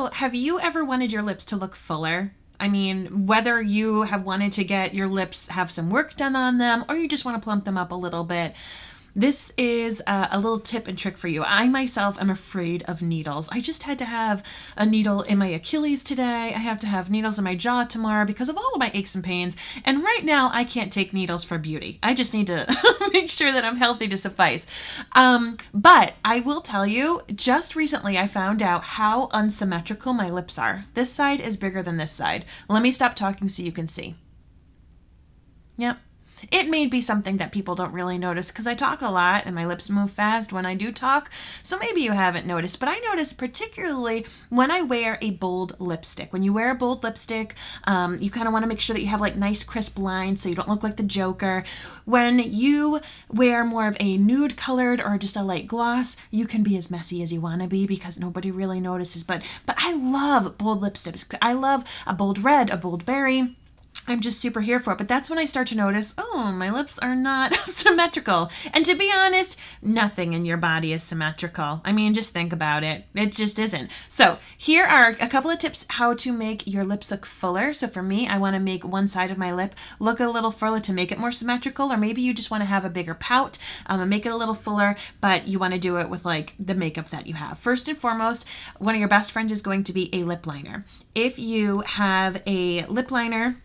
So have you ever wanted your lips to look fuller? I mean, whether you have wanted to get your lips have some work done on them or you just want to plump them up a little bit, this is a little tip and trick for you. I myself am afraid of needles. I just had to have a needle in my Achilles today. I have to have needles in my jaw tomorrow because of all of my aches and pains. And right now I can't take needles for beauty. I just need to make sure that I'm healthy to suffice. But I will tell you, just recently I found out how unsymmetrical my lips are. This side is bigger than this side. Let me stop talking so you can see. Yep. It may be something that people don't really notice because I talk a lot and my lips move fast when I do talk. So maybe you haven't noticed, but I notice particularly when I wear a bold lipstick. When you wear a bold lipstick, you kind of want to make sure that you have like nice crisp lines so you don't look like the Joker. When you wear more of a nude colored or just a light gloss, you can be as messy as you want to be because nobody really notices. But I love bold lipsticks. I love a bold red, a bold berry. I'm just super here for it. But that's when I start to notice, oh, my lips are not symmetrical. And to be honest, nothing in your body is symmetrical. I mean, just think about it. It just isn't. So here are a couple of tips how to make your lips look fuller. So for me, I want to make one side of my lip look a little fuller to make it more symmetrical. Or maybe you just want to have a bigger pout and make it a little fuller, but you want to do it with like the makeup that you have. First and foremost, one of your best friends is going to be a lip liner. If you have a lip liner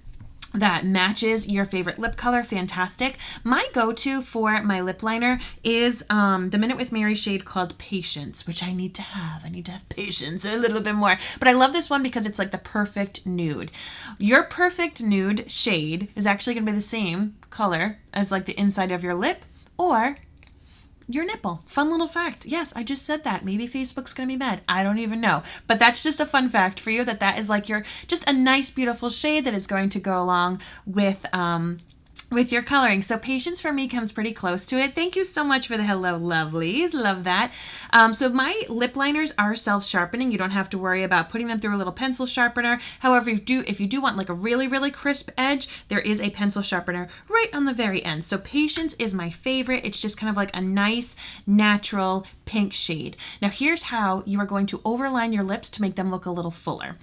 that matches your favorite lip color, fantastic. My go-to for my lip liner is the Minute with Mary shade called Patience, which I need to have. I need to have patience a little bit more. But I love this one because it's like the perfect nude. Your perfect nude shade is actually going to be the same color as like the inside of your lip or your nipple. Fun little fact. Yes, I just said that. Maybe Facebook's gonna be mad. I don't even know. But that's just a fun fact for you that is like your just a nice, beautiful shade that is going to go along with your coloring. So Patience for me comes pretty close to it. Thank you so much for the hello lovelies. Love that. So my lip liners are self-sharpening. You don't have to worry about putting them through a little pencil sharpener. However, if you do want like a really, really crisp edge, there is a pencil sharpener right on the very end. So Patience is my favorite. It's just kind of like a nice, natural pink shade. Now here's how you are going to overline your lips to make them look a little fuller.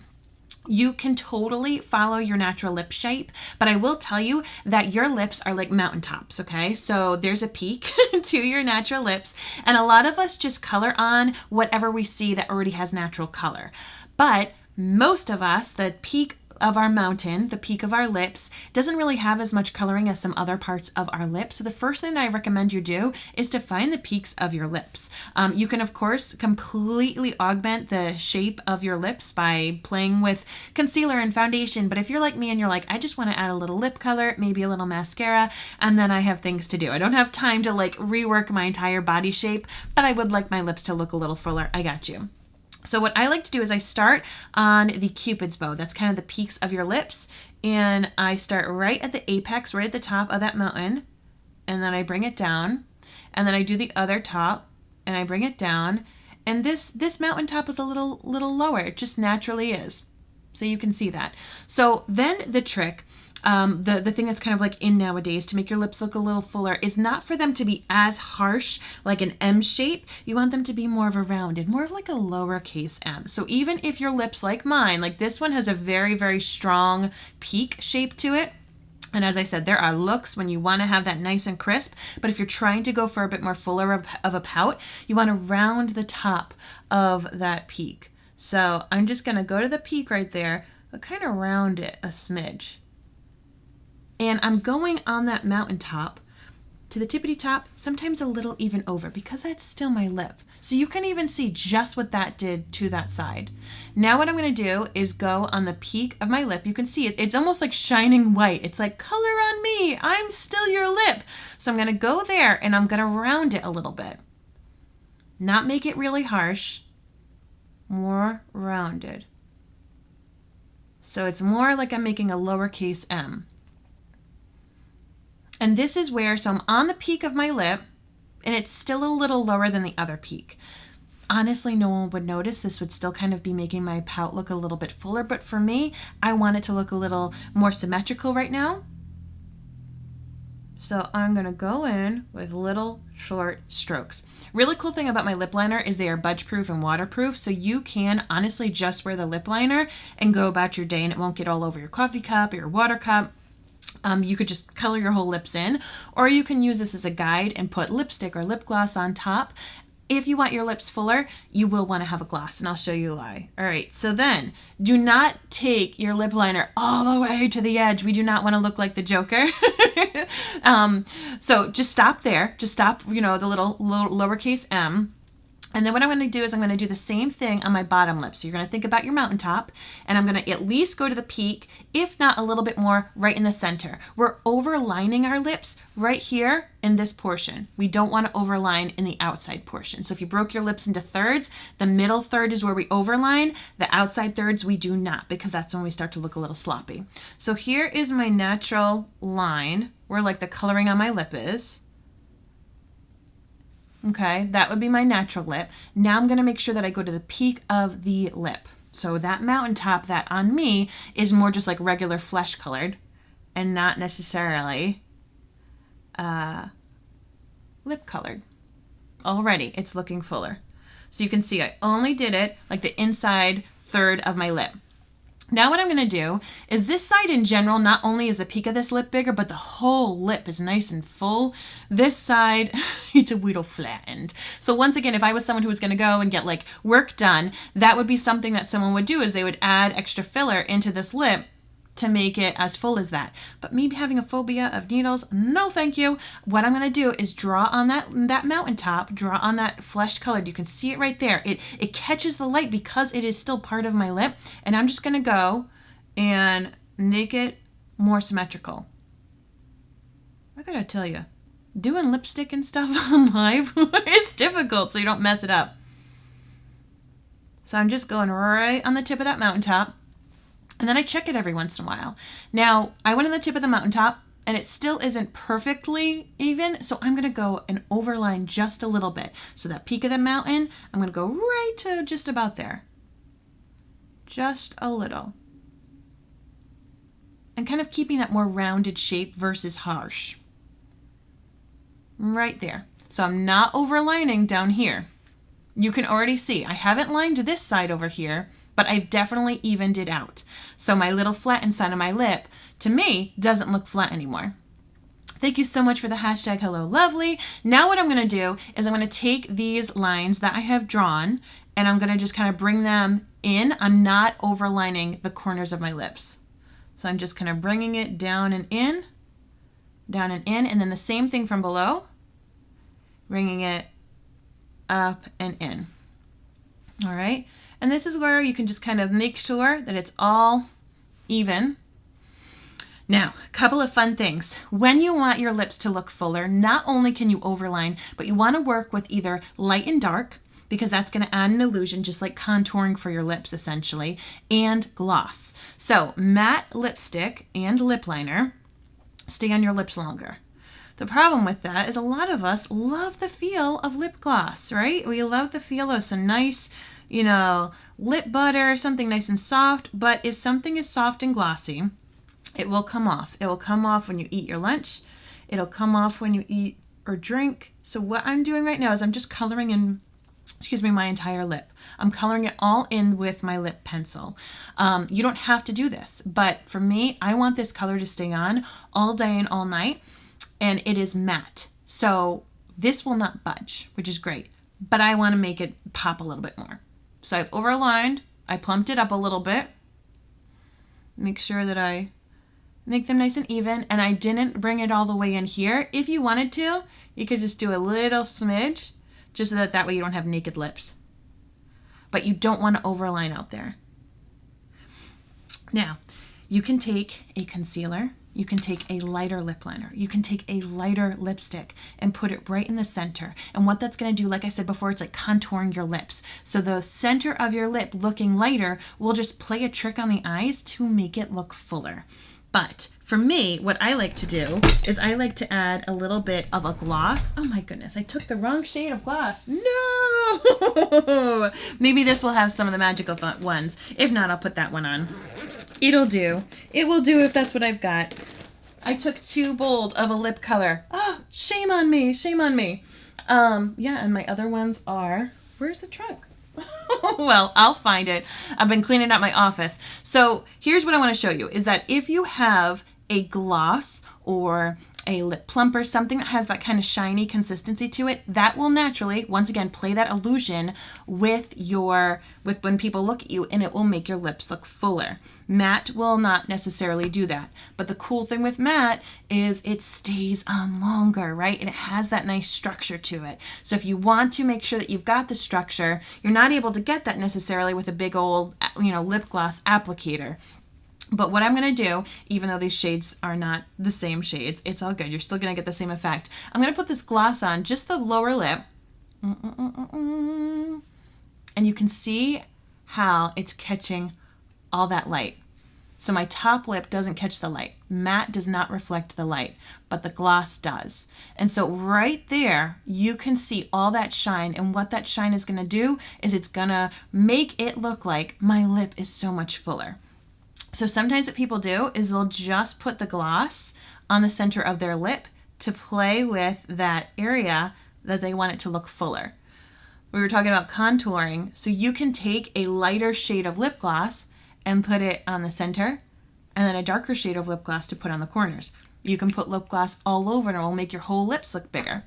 You can totally follow your natural lip shape, but I will tell you that your lips are like mountaintops, okay? So there's a peak to your natural lips, and a lot of us just color on whatever we see that already has natural color. But most of us, the peak of our mountain, the peak of our lips, doesn't really have as much coloring as some other parts of our lips. So the first thing that I recommend you do is to find the peaks of your lips. You can, of course, completely augment the shape of your lips by playing with concealer and foundation. But if you're like me and you're like, I just want to add a little lip color, maybe a little mascara, and then I have things to do. I don't have time to like rework my entire body shape, but I would like my lips to look a little fuller. I got you. So what I like to do is I start on the Cupid's bow. That's kind of the peaks of your lips. And I start right at the apex, right at the top of that mountain. And then I bring it down. And then I do the other top and I bring it down. And this mountaintop is a little lower. It just naturally is. So you can see that. So then the trick, the thing that's kind of like in nowadays to make your lips look a little fuller is not for them to be as harsh like an M shape. You want them to be more of a rounded, more of like a lowercase m. So even if your lips like mine, like this one has a very, very strong peak shape to it. And as I said, there are looks when you want to have that nice and crisp, but if you're trying to go for a bit more fuller of a pout, you want to round the top of that peak. So I'm just going to go to the peak right there, but kind of round it a smidge. And I'm going on that mountaintop to the tippity top, sometimes a little even over because that's still my lip. So you can even see just what that did to that side. Now what I'm going to do is go on the peak of my lip. You can see it. It's almost like shining white. It's like color on me. I'm still your lip. So I'm going to go there and I'm going to round it a little bit. Not make it really harsh. More rounded. So it's more like I'm making a lowercase m. And this is where, so I'm on the peak of my lip, and it's still a little lower than the other peak. Honestly, no one would notice. This would still kind of be making my pout look a little bit fuller, but for me, I want it to look a little more symmetrical right now. So I'm going to go in with little short strokes. Really cool thing about my lip liner is they are budge proof and waterproof. So you can honestly just wear the lip liner and go about your day and it won't get all over your coffee cup or your water cup. You could just color your whole lips in, or you can use this as a guide and put lipstick or lip gloss on top. If you want your lips fuller, you will want to have a gloss, and I'll show you why. All right, so then do not take your lip liner all the way to the edge. We do not want to look like the Joker. So just stop there. Just stop, the little lowercase m. And then what I'm going to do is I'm going to do the same thing on my bottom lip. So you're going to think about your mountaintop, and I'm going to at least go to the peak, if not a little bit more, right in the center. We're overlining our lips right here in this portion. We don't want to overline in the outside portion. So if you broke your lips into thirds, the middle third is where we overline. The outside thirds we do not, because that's when we start to look a little sloppy. So here is my natural line where like the coloring on my lip is. Okay, that would be my natural lip. Now I'm going to make sure that I go to the peak of the lip. So that mountaintop, that on me, is more just like regular flesh colored and not necessarily lip colored. Already, it's looking fuller. So you can see I only did it like the inside third of my lip. Now what I'm going to do is this side in general, not only is the peak of this lip bigger, but the whole lip is nice and full. This side, it's a little flattened. So once again, if I was someone who was going to go and get like work done, that would be something that someone would do, is they would add extra filler into this lip to make it as full as that. But me having a phobia of needles, no thank you. What I'm going to do is draw on that mountaintop, draw on that flesh colored. You can see it right there. It catches the light because it is still part of my lip. And I'm just going to go and make it more symmetrical. I gotta tell you, doing lipstick and stuff on live, it's difficult so you don't mess it up. So I'm just going right on the tip of that mountaintop. And then I check it every once in a while. Now, I went on the tip of the mountaintop and it still isn't perfectly even, so I'm gonna go and overline just a little bit. So that peak of the mountain, I'm gonna go right to just about there. Just a little. And kind of keeping that more rounded shape versus harsh. Right there. So I'm not overlining down here. You can already see, I haven't lined this side over here, but I've definitely evened it out. So my little flattened side of my lip, to me, doesn't look flat anymore. Thank you so much for the hashtag Hello Lovely. Now what I'm gonna do is I'm gonna take these lines that I have drawn and I'm gonna just kind of bring them in. I'm not overlining the corners of my lips. So I'm just kind of bringing it down and in, and then the same thing from below, bringing it up and in. All right. And this is where you can just kind of make sure that it's all even. Now, a couple of fun things. When you want your lips to look fuller, not only can you overline, but you want to work with either light and dark, because that's going to add an illusion, just like contouring for your lips essentially, and gloss. So matte lipstick and lip liner stay on your lips longer. The problem with that is a lot of us love the feel of lip gloss, right? We love the feel of some nice, lip butter, something nice and soft. But if something is soft and glossy, it will come off. It will come off when you eat your lunch. It'll come off when you eat or drink. So what I'm doing right now is I'm just coloring in, my entire lip. I'm coloring it all in with my lip pencil. You don't have to do this, but for me, I want this color to stay on all day and all night, and it is matte. So this will not budge, which is great, but I want to make it pop a little bit more. So I've overlined, I plumped it up a little bit, make sure that I make them nice and even, and I didn't bring it all the way in here. If you wanted to, you could just do a little smidge, just so that way you don't have naked lips. But you don't want to overline out there. Now, you can take a concealer, you can take a lighter lip liner, you can take a lighter lipstick and put it right in the center. And what that's going to do, like I said before, it's like contouring your lips. So the center of your lip looking lighter will just play a trick on the eyes to make it look fuller. But for me, what I like to do is I like to add a little bit of a gloss. Oh my goodness, I took the wrong shade of gloss. No! Maybe this will have some of the magical ones. If not, I'll put that one on. It'll do. It will do if that's what I've got. I took too bold of a lip color. Oh, shame on me, shame on me. Yeah, and my other ones are, where's the trunk? Well, I'll find it. I've been cleaning out my office. So here's what I want to show you is that if you have a gloss or a lip plumper, something that has that kind of shiny consistency to it, that will naturally, once again, play that illusion with when people look at you, and it will make your lips look fuller. Matte will not necessarily do that. But the cool thing with matte is it stays on longer, right? And it has that nice structure to it. So if you want to make sure that you've got the structure, you're not able to get that necessarily with a big old, lip gloss applicator. But what I'm going to do, even though these shades are not the same shades, it's all good. You're still going to get the same effect. I'm going to put this gloss on just the lower lip. And you can see how it's catching all that light. So my top lip doesn't catch the light. Matte does not reflect the light, but the gloss does. And so right there, you can see all that shine. And what that shine is going to do is it's going to make it look like my lip is so much fuller. So sometimes what people do is they'll just put the gloss on the center of their lip to play with that area that they want it to look fuller. We were talking about contouring, so you can take a lighter shade of lip gloss and put it on the center, and then a darker shade of lip gloss to put on the corners. You can put lip gloss all over and it will make your whole lips look bigger.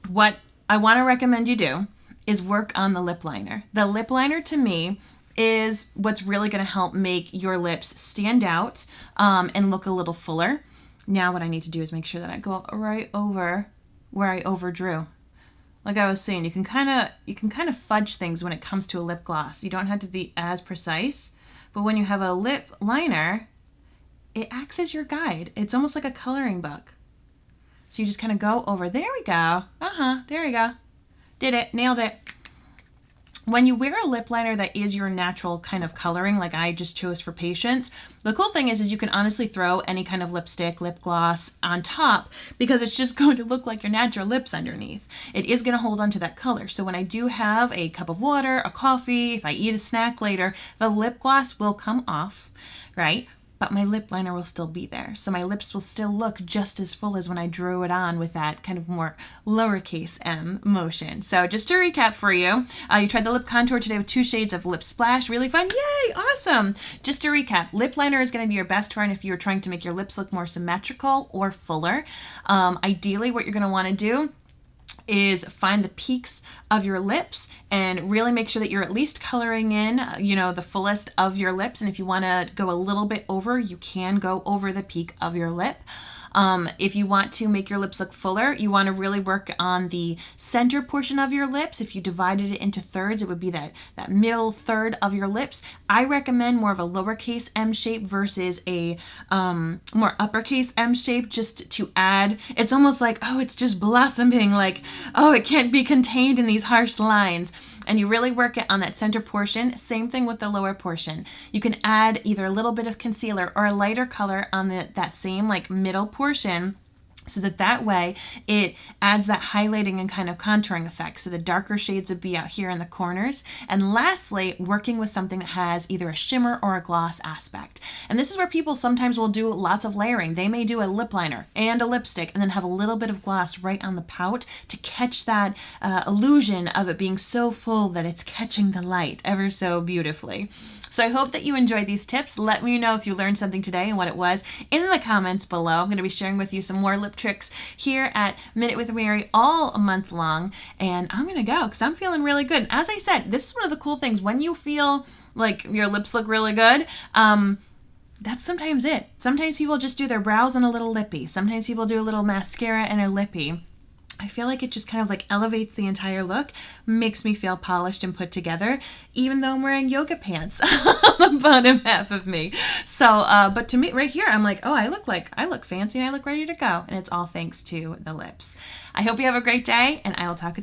What I want to recommend you do is work on the lip liner. The lip liner to me is what's really going to help make your lips stand out and look a little fuller. Now what I need to do is make sure that I go right over where I overdrew. Like I was saying, you can kind of fudge things when it comes to a lip gloss. You don't have to be as precise, but when you have a lip liner, it acts as your guide. It's almost like a coloring book. So you just kind of go over. There we go. There we go. Did it. Nailed it. When you wear a lip liner that is your natural kind of coloring, like I just chose for patients, the cool thing is you can honestly throw any kind of lipstick, lip gloss on top because it's just going to look like your natural lips underneath. It is going to hold on to that color. So when I do have a cup of water, a coffee, if I eat a snack later, the lip gloss will come off, right? But my lip liner will still be there. So my lips will still look just as full as when I drew it on with that kind of more lowercase m motion. So just to recap for you, you tried the lip contour today with 2 shades of Lip Splash. Really fun. Yay! Awesome! Just to recap, lip liner is going to be your best friend if you're trying to make your lips look more symmetrical or fuller. Ideally, what you're going to want to do is find the peaks of your lips and really make sure that you're at least coloring in, the fullest of your lips. And if you want to go a little bit over, you can go over the peak of your lip. If you want to make your lips look fuller, you want to really work on the center portion of your lips. If you divided it into thirds, it would be that middle third of your lips. I recommend more of a lowercase M shape versus a more uppercase M shape, just to add. It's almost like, oh, it's just blossoming, like, oh, it can't be contained in these harsh lines. And you really work it on that center portion. Same thing with the lower portion. You can add either a little bit of concealer or a lighter color on that same middle portion, so that way it adds that highlighting and kind of contouring effect. So the darker shades would be out here in the corners. And lastly, working with something that has either a shimmer or a gloss aspect. And this is where people sometimes will do lots of layering. They may do a lip liner and a lipstick and then have a little bit of gloss right on the pout to catch that illusion of it being so full that it's catching the light ever so beautifully. So I hope that you enjoyed these tips. Let me know if you learned something today and what it was in the comments below. I'm going to be sharing with you some more lip tricks here at Minute with Mary all month long. And I'm going to go because I'm feeling really good. As I said, this is one of the cool things. When you feel like your lips look really good, that's sometimes it. Sometimes people just do their brows and a little lippy. Sometimes people do a little mascara and a lippy. I feel like it just kind of elevates the entire look, makes me feel polished and put together, even though I'm wearing yoga pants on the bottom half of me. So, but to me right here, I'm like, oh, I look fancy and I look ready to go. And it's all thanks to the lips. I hope you have a great day, and I will talk with you